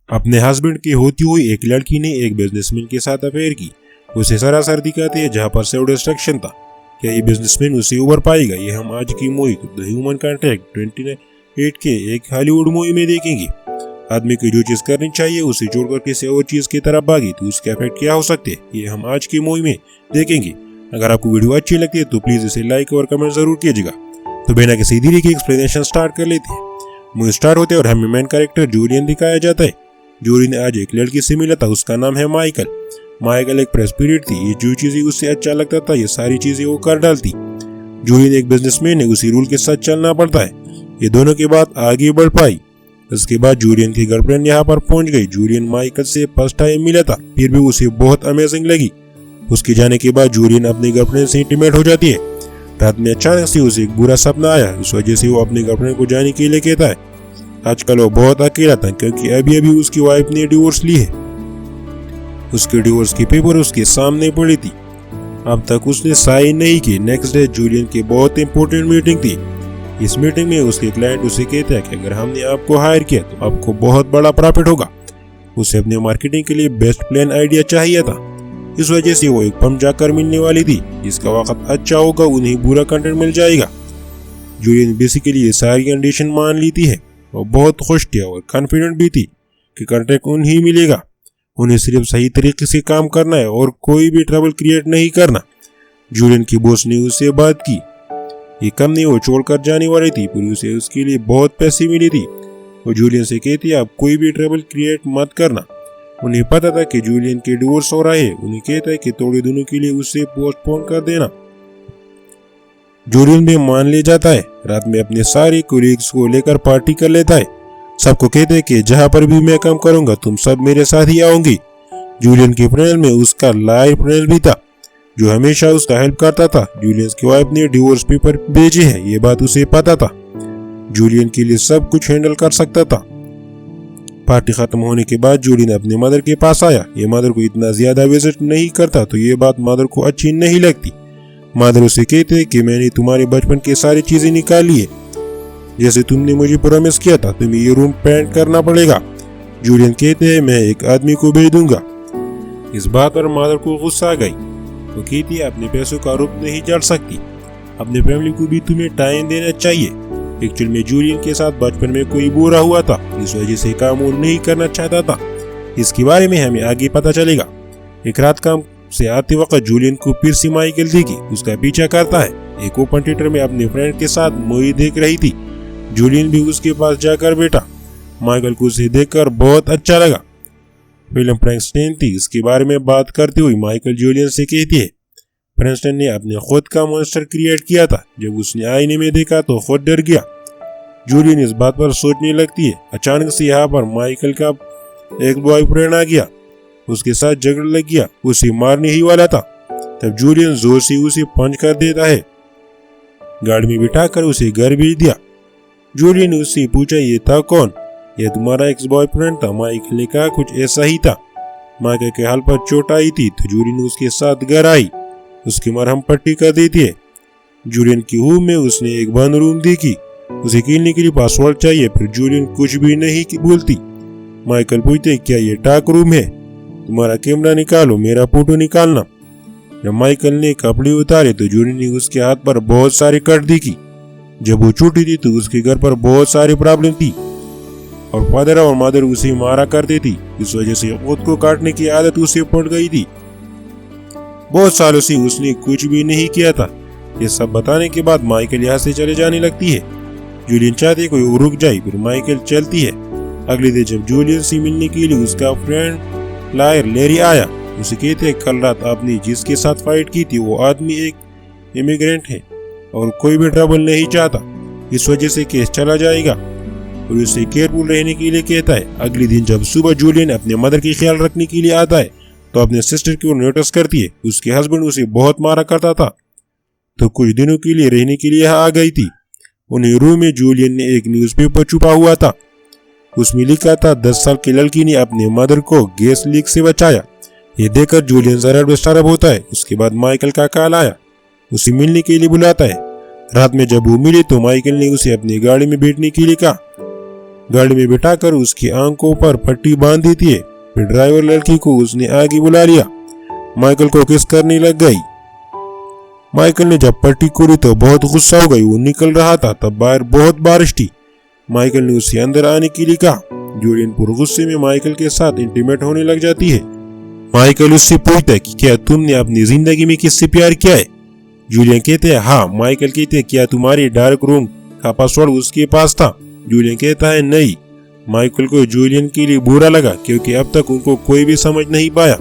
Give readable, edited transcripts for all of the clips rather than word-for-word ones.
अपने हस्बैंड की होती हुई एक लड़की ने एक बिजनेसमैन के साथ अफेयर की। उसे सरासर दिखाते हैं जहाँ पर सेव डिस्ट्रक्शन था। क्या ये बिजनेसमैन उसे उबर पाएगा? ये हम आज की मूवी द ह्यूमन कॉन्ट्रैक्ट 28 के एक हॉलीवुड मूवी में देखेंगे। आदमी को जो चीज करनी चाहिए उसे छोड़कर किसी और चीज की तरफ भागी तो उसके इफेक्ट क्या हो सकते हैं, ये हम आज की मूवी में देखेंगे। अगर आपको वीडियो अच्छी लगती है तो प्लीज इसे लाइक और कमेंट जरूर कीजिएगा। तो बिना किसी देरी के एक्सप्लेनेशन स्टार्ट कर लेते हैं। मूवी स्टार्ट होते और हमें मेन कैरेक्टर जूलियन दिखाया जाता है। जूलियन आज एक लड़की से मिला था, उसका नाम है माइकल। माइकल एक प्रेस पीरियड थी, ये जो चीजें उससे अच्छा लगता था ये सारी चीजें वो कर डालती। जूलियन एक बिजनेसमैन है, उसी रूल के साथ चलना पड़ता है। ये दोनों के बाद आगे बढ़ पाई। इसके बाद जूलियन की गर्लफ्रेंड यहाँ पर पहुंच गई। जूलियन माइकल से फर्स्ट टाइम मिला था, फिर भी उसे बहुत अमेजिंग लगी। उसके जाने के बाद जूलियन अपनी गर्लफ्रेंड से इंटीमेट हो जाती है। रात में अचानक से उसे एक बुरा सपना आया, इस वजह से वो अपनी गर्लफ्रेंड को जाने के लिए कहता है। आजकल वो बहुत अकेला था क्योंकि अभी उसकी वाइफ ने डिवोर्स ली है। उसके डिवोर्स के पेपर उसके सामने पड़ी थी, अब तक उसने साइन नहीं की। नेक्स्ट डे जूलियन की बहुत इंपॉर्टेंट मीटिंग थी। इस मीटिंग में उसके क्लाइंट उसे कहते हैं कि अगर हमने आपको हायर किया तो आपको बहुत बड़ा प्रॉफिट होगा। उसे अपने मार्केटिंग के लिए बेस्ट प्लान आइडिया चाहिए था, इस वजह से वो एक फर्म जाकर मिलने वाली थी जिसका वक्त अच्छा होगा, उन्हें बुरा कंटेंट मिल जाएगा। जूलियन बेसिकली ये सारी कंडीशन मान ली थी है। वो बहुत खुश थी और कॉन्फिडेंट भी थी कि कॉन्ट्रैक्ट उन्हें मिलेगा। उन्हें सिर्फ सही तरीके से काम करना है और कोई भी ट्रबल क्रिएट नहीं करना। जूलियन की बॉस ने उससे बात की। ये कंपनी वो छोड़कर जाने वाली थी, पर उसे उसके लिए बहुत पैसे मिली थी। वो जूलियन से कहती आप कोई भी ट्रबल क्रिएट मत करना। उन्हें पता था कि जूलियन के डिवोर्स हो रहा है। उन्हें कहता है कि थोड़े दिनों के लिए उसे पोस्टपोन कर देना। जूलियन भी मान ले जाता है। रात में अपने सारे कोलीग्स को लेकर पार्टी कर लेता है। सबको कहते हैं कि जहां पर भी मैं काम करूंगा तुम सब मेरे साथ ही आओगे। जूलियन के फ्रेंड में उसका लायर फ्रेंड भी था जो हमेशा उसका हेल्प करता था। जूलियन की वाइफ ने डिवोर्स पेपर भेजे हैं, ये बात उसे पता था। जूलियन के लिए सब कुछ हैंडल कर सकता था। पार्टी खत्म होने के बाद जूलियन अपने मदर के पास आया। ये मदर को इतना ज्यादा विजिट नहीं करता तो ये बात मदर को अच्छी नहीं लगती। मदर उसे कहते हैं कि मैंने तुम्हारे बचपन की सारी चीजें निकाली है, जैसे तुमने मुझे प्रॉमिस किया था तुम्हें ये रूम पेंट करना पड़ेगा। जूलियन कहते हैं मैं एक आदमी को भेज दूंगा। इस बात पर मदर को गुस्सा आ गई। वो कहती है अपने पैसों का रूप नहीं चढ़ सकती, अपने फैमिली को भी तुम्हें टाइम देना चाहिए। एक्चुअल में जूलियन के साथ बचपन में कोई बुरा हुआ था, इस वजह से काम वो नहीं करना चाहता था। इसके बारे में हमें आगे पता चलेगा। एक रात काम से आते वक्त जूलियन को फिर से माइकल दिखी, उसका पीछा करता है। एक ओपन थिएटर में अपने फ्रेंड के साथ मूवी देख रही थी। जूलियन भी उसके पास जाकर बैठा। माइकल को उसे देखकर बहुत अच्छा लगा। फिल्म फ्रैंकस्टाइन थी, इसके बारे में बात करते हुए माइकल जूलियन से कहती है फ्रैंकस्टाइन ने अपने खुद का मॉन्स्टर क्रिएट किया था। जब उसने आईने में देखा तो खुद डर गया। जूलियन इस बात पर सोचने लगती है। अचानक से यहाँ पर माइकल का एक बॉयफ्रेंड आ गया, उसके साथ झगड़ा लग गया, उसे मारने ही वाला था। तब जूलियन जोर से उसे पंच कर देता है। गाड़ी में बिठाकर उसे घर भेज दिया। जूलियन ने उससे पूछा ये था कौन? यह तुम्हारा एक्स बॉयफ्रेंड था। माइकल ने कहा कुछ ऐसा ही था। माइकल के हाल पर चोट आई थी तो जूलियन उसके साथ घर आई, उसकी मरहम पट्टी कर देती है। जूलियन की रूम में उसने एक बंद रूम देखी, उसे खेलने के लिए पासवर्ड चाहिए, फिर जूलियन कुछ भी नहीं बोलती। माइकल पूछते क्या ये डार्क रूम है? तुम्हारा कैमरा निकालो, मेरा फोटो निकालना। जब माइकल ने कपड़े उतारे तो जूलियन ने उसके हाथ पर बहुत सारी कट देखी। जब वो छोटी थी तो उसके घर पर बहुत सारी प्रॉब्लम थी और फादर और मदर उसे मारा करती थी, इस वजह से खुद को काटने की आदत उसे पड़ गई थी। बहुत सालों से उसने कुछ भी नहीं किया था। ये सब बताने के बाद माइकल यहाँ से चले जाने लगती है। जूलियन चाहती है कोई रुक जाए, फिर माइकल चलती है। अगले दिन जब जूलियन से मिलने के लिए उसका फ्रेंड लायर लेरी आया, उसे कहते हैं कल रात आपने जिसके साथ फाइट की थी वो आदमी एक इमिग्रेंट है और कोई भी ट्रबल नहीं चाहता, इस वजह से केस चला जाएगा और उसे केयरफुल रहने के लिए कहता है। अगले दिन जब सुबह जूलियन अपने मदर की ख्याल रखने के लिए आता है तो अपने सिस्टर को नोटिस करती है। उसके हस्बैंड उसे बहुत मारा करता था तो कुछ दिनों के लिए रहने के लिए यहाँ आ गई थी। उन्हें रूम में जूलियन ने एक न्यूज़पेपर छुपा हुआ था, उसमें लिखा था 10 साल की लड़की ने अपने मदर को गैस लीक से बचाया। ये देखकर जूलियन जरा डिस्टर्ब होता है। उसके बाद माइकल का कॉल आया, उसे मिलने के लिए बुलाता है। रात में जब वो मिले तो माइकल ने उसे अपनी गाड़ी में बैठने के लिए कहा। गाड़ी में बिठाकर उसकी आंखों पर पट्टी बांध देती है। फिर ड्राइवर लड़की को उसने आगे बुला लिया। माइकल को किस करने लग गई। माइकल ने जब पट्टी खोली तो बहुत गुस्सा हो गई। वो निकल रहा था तब बाहर बहुत बारिश थी। माइकल ने उसे अंदर आने के लिए कहा। जूलियन पूरे गुस्से में माइकल के साथ इंटीमेट होने लग जाती है। माइकल उससे पूछता है कि क्या तुमने अपनी जिंदगी में किससे प्यार किया है। जूलियन कहते हैं हाँ। माइकल कहते हैं क्या तुम्हारी डार्क रूम का पासवर्ड उसके पास था। जूलियन कहता है नहीं। माइकल को जूलियन के लिए बुरा लगा क्योंकि अब तक उनको कोई भी समझ नहीं पाया।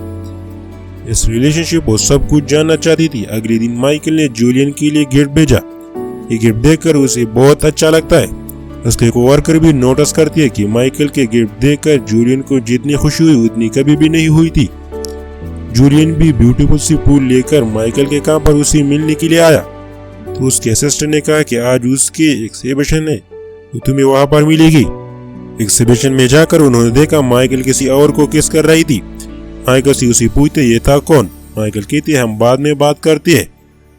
इस रिलेशनशिप को सब कुछ जानना चाहती थी। अगले दिन माइकल ने जूलियन के लिए गिफ्ट भेजा। ये गिफ्ट देखकर उसे बहुत अच्छा लगता है। उसके कोवर्कर भी नोटिस करती है कि माइकल के गिफ्ट देखकर जूलियन को जितनी खुशी हुई उतनी कभी भी नहीं हुई थी। जूलियन भी ब्यूटीफुल सी फूल लेकर माइकल के काम पर उसे मिलने के लिए आया। तो उसके सिस्टर ने कहा कि आज उसके एग्जीबिशन है तो तुम्हें वहां पर मिलेगी। एग्जीबिशन में जाकर उन्होंने देखा माइकल किसी और को किस कर रही थी। माइकल से उसे पूछते ये था कौन। माइकल कहती है हम बाद में बात करते हैं,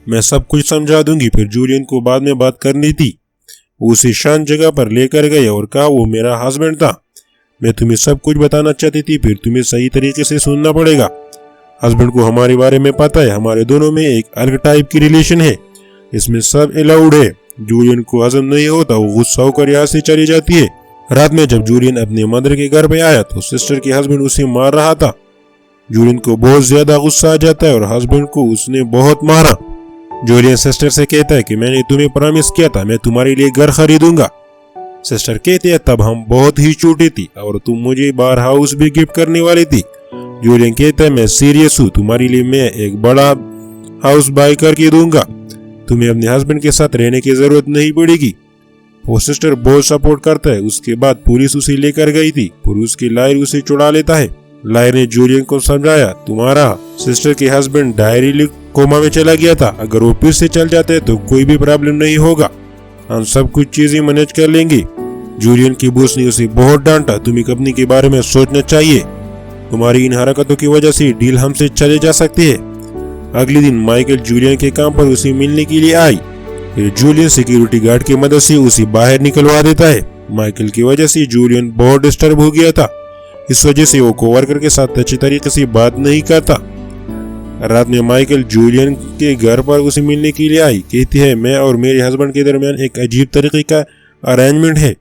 मैं सब कुछ समझा दूंगी। फिर जूलियन को बाद में बात करनी थी। वो उसे शांत जगह पर लेकर गए और कहा वो मेरा हस्बैंड था। मैं तुम्हें सब कुछ बताना चाहती थी, फिर तुम्हें सही तरीके से सुनना पड़ेगा। हस्बैंड को हमारे बारे में पता है। हमारे दोनों में एक अलग टाइप की रिलेशन है, इसमें सब अलाउड है। जूलियन को हजम नहीं होता, वो गुस्सा होकर यहाँ से चली जाती है। रात में जब जूलियन अपने मदर के घर पे आया तो सिस्टर के हस्बैंड उसे मार रहा था। जूलियन को बहुत ज्यादा गुस्सा आ जाता है और हस्बैंड को उसने बहुत मारा। जूलियन सिस्टर से कहता है कि मैंने तुम्हें प्रॉमिस किया था मैं तुम्हारे लिए घर खरीदूंगा। सिस्टर कहती है तब हम बहुत ही छोटी थी और तुम मुझे बार हाउस भी गिफ्ट करने वाली थी। जूलियन कहता है मैं सीरियस हूँ, तुम्हारे लिए मैं एक बड़ा हाउस बाय करके दूंगा। तुम्हें अपने हस्बैंड के साथ रहने की जरूरत नहीं पड़ेगी। वो सिस्टर बहुत सपोर्ट करता है। उसके बाद पुलिस उसे लेकर गई थी और उसके लायर उसे छुड़ा लेता है। लायर ने जूलियन को समझाया तुम्हारा सिस्टर के हस्बैंड डायरी लिख कोमा में चला गया था, अगर वो फिर से चल जाते तो कोई भी प्रॉब्लम नहीं होगा, हम सब कुछ चीजें मैनेज कर लेंगे। जूलियन की बॉस ने उसे बहुत डांटा, तुम्हें कंपनी के बारे में सोचना चाहिए, तुम्हारी इन हरकतों की वजह से डील हमसे चले जा सकती है। अगले दिन माइकल जूलियन के काम पर उसे मिलने के लिए आई। फिर जूलियन सिक्योरिटी गार्ड की मदद से उसे बाहर निकलवा देता है। माइकल की वजह से जूलियन बहुत डिस्टर्ब हो गया था, इस वजह से वो कोवर्कर के साथ अच्छी तरीके से बात नहीं करता। रात में माइकल जूलियन के घर पर उसे मिलने के लिए आई। कहती है मैं और मेरे हस्बैंड के दरमियान एक अजीब तरीके का अरेंजमेंट है,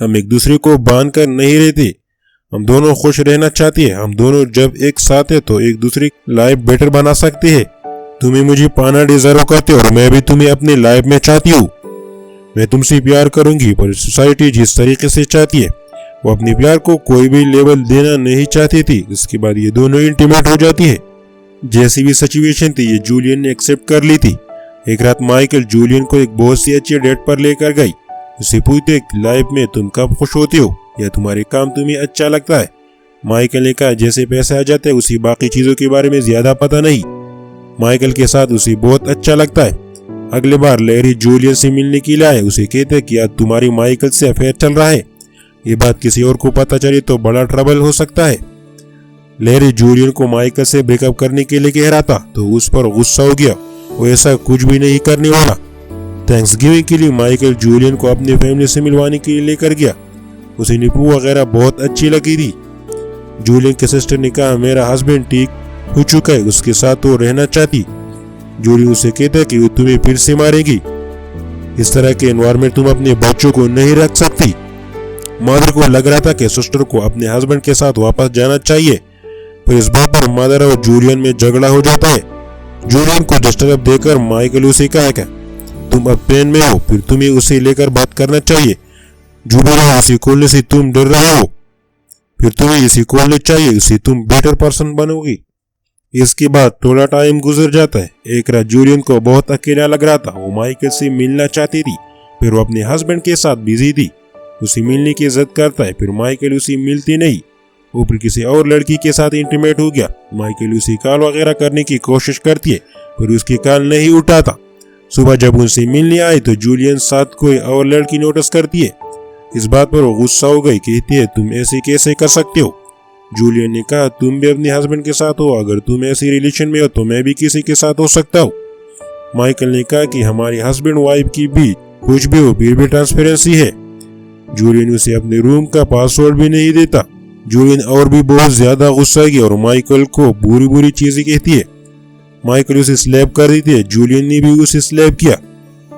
हम एक दूसरे को बांध कर नहीं रहते, हम दोनों खुश रहना चाहते हैं। हम दोनों जब एक साथ है तो एक दूसरे की लाइफ बेटर बना सकते हैं। तुम्हें मुझे पाना डिजर्व करते हो और मैं भी तुम्हें अपनी लाइफ में चाहती हूँ। मैं तुमसे प्यार करूंगी पर सोसाइटी जिस तरीके से चाहती है वो अपने प्यार को कोई भी लेवल देना नहीं चाहती थी। इसके बाद ये दोनों इंटीमेट हो जाती है। जैसी भी सिचुएशन थी ये जूलियन ने एक्सेप्ट कर ली थी। एक रात माइकल जूलियन को एक बहुत सी अच्छी डेट पर लेकर गई। उसे पूछते लाइफ में तुम कब खुश होती हो या तुम्हारे काम तुम्हें अच्छा लगता है। माइकल ने कहा जैसे पैसे आ जाते हैं उसे बाकी चीजों के बारे में ज्यादा पता नहीं, माइकल के साथ उसे बहुत अच्छा लगता है। अगले बार लैरी जूलियन से मिलने के लिए आए। उसे कहते कि आज तुम्हारी माइकल से अफेयर चल रहा है, ये बात किसी और को पता चले तो बड़ा ट्रबल हो सकता है। लैरी जूलियन को माइकल से ब्रेकअप करने के लिए कह रहा था तो उस पर गुस्सा हो गया, वो ऐसा कुछ भी नहीं करने वाला। थैंक्सगिविंग के लिए माइकल जूलियन को अपनी फैमिली से मिलवाने के लिए लेकर गया। उसे नींबू वगैरह बहुत अच्छी लगी थी। जूलियन के सिस्टर ने कहा मेरा हस्बैंड ठीक हो चुका है, उसके साथ वो रहना चाहती। जूलियन उसे कहता है कि वो तुम्हें फिर से मारेगी, इस तरह के एनवायरमेंट तुम अपने बच्चों को नहीं रख सकती। मदर को लग रहा था कि सिस्टर को अपने हस्बैंड के साथ वापस जाना चाहिए, पर इस बात पर मदर और जूलियन में झगड़ा हो जाता है। जूलियन को डिस्टर्ब देकर माइकल उसे कहा कि तुम अब पेन में हो, फिर तुम्हें उसे लेकर बात करना चाहिए। जूलियन इसे खोलने से तुम डर रहे हो, फिर तुम्हें इसे खोलने चाहिए, इससे तुम बेटर पर्सन बनोगी। इसके बाद थोड़ा टाइम गुजर जाता है। एक रात जूलियन को बहुत अकेला लग रहा था, वो माइकल से मिलना चाहती थी, फिर वो अपने हस्बैंड के साथ बिजी थी। उसे मिलने की जिद करता है, फिर माइकल उसे मिलती नहीं, ऊपर किसी और लड़की के साथ इंटीमेट हो गया। माइकल उसे कॉल वगैरह करने की कोशिश करती है, फिर उसकी कॉल नहीं उठाता। सुबह जब उनसे मिलने आए तो जूलियन साथ कोई और लड़की नोटिस करती है। इस बात पर वो गुस्सा हो गई, कहती है तुम ऐसे कैसे कर सकते हो। जूलियन ने कहा तुम भी अपने हस्बैंड के साथ हो, अगर तुम ऐसी रिलेशन में हो तो मैं भी किसी के साथ हो सकता हूँ। माइकल ने कहा कि हमारी हस्बैंड वाइफ की भी कुछ भी हो फिर भी ट्रांसपेरेंसी है। जूलियन उसे अपने रूम का पासवर्ड भी नहीं देता। जूलियन और भी बहुत ज्यादा गुस्सा है और माइकल को बुरी बुरी चीजें कहती है। माइकल उसे स्लैप कर देती है। जूलियन ने भी उसे स्लैप किया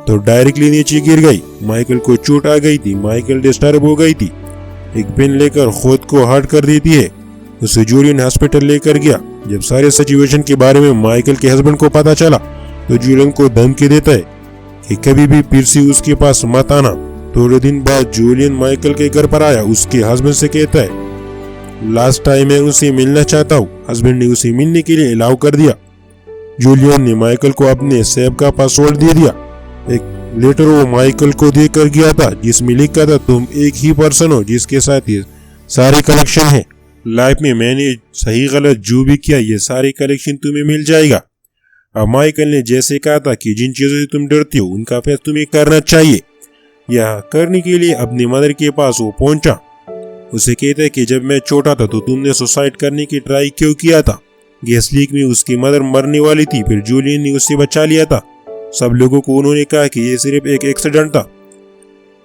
तो डायरेक्टली नीचे गिर गई। माइकल को चोट आ गई थी। माइकल डिस्टर्ब हो गई थी। एक पेन लेकर खुद को हर्ट कर देती है। उसे जूलियन हॉस्पिटल लेकर गया। जब सारे सिचुएशन के बारे में माइकल के हस्बैंड को पता चला तो जूलियन को धमकी देता है कि कभी भी फिर से उसके पास मत आना। थोड़े दिन बाद जूलियन माइकल के घर पर आया। उसके हस्बैंड से कहता है लास्ट टाइम मैं उसे मिलना चाहता हूँ। हस्बैंड ने उसे मिलने के लिए अलाउ कर दिया। जूलियन ने माइकल को अपने सेब का पासवर्ड दे दिया। एक लेटर वो माइकल को देकर गया था जिसमें लिखा था तुम एक ही पर्सन हो जिसके साथ ये सारे कलेक्शन है। लाइफ में मैंने सही गलत जो भी किया ये सारी कलेक्शन तुम्हें मिल जाएगा। अब माइकल ने जैसे कहा था कि जिन चीजों से तुम डरते हो उनका फैसला तुम्हें करना चाहिए। यह करने के लिए अपनी मदर के पास वो पहुंचा। उसे कहता है कि जब मैं छोटा था तो तुमने सुसाइड करने की ट्राई क्यों किया था। गैस लीक में उसकी मदर मरने वाली थी, फिर जूलियन ने उसे बचा लिया था। सब लोगों को उन्होंने कहा कि ये सिर्फ एक एक्सीडेंट था।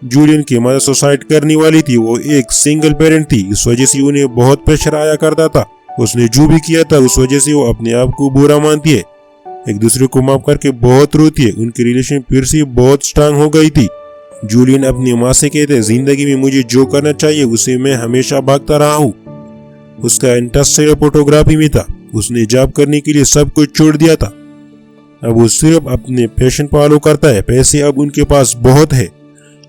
जूलियन की मदर सुसाइड करने वाली थी। वो एक सिंगल पेरेंट थी, इस वजह से उन्हें बहुत प्रेशर आया करता था। उसने जो भी किया था उस वजह से वो अपने आप को बुरा मानती है। एक दूसरे को माफ करके बहुत रोती है। उनकी रिलेशन फिर से बहुत स्ट्रांग हो गई थी। जूलियन अपनी माँ से कहते जिंदगी में मुझे जो करना चाहिए उसे मैं हमेशा भागता रहा हूँ। उसका इंटरेस्ट फोटोग्राफी में था। उसने जॉब करने के लिए सब कुछ छोड़ दिया था। अब वो सिर्फ अपने पैशन फॉलो करता है। पैसे अब उनके पास बहुत है।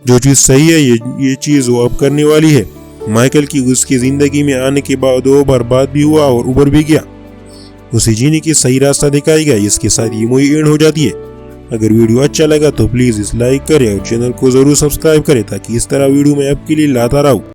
जो चीज सही है ये चीज वो अब करने वाली है। माइकल की उसकी जिंदगी में आने के बाद 2 बार बात भी हुआ और उबर भी गया। उसे जीने की सही रास्ता दिखाई गया। इसके साथ ये मूवी एंड हो जाती है। अगर वीडियो अच्छा लगा तो प्लीज इस लाइक करें और चैनल को जरूर सब्सक्राइब करें ताकि इस तरह वीडियो मैं आपके लिए लाता रहूं।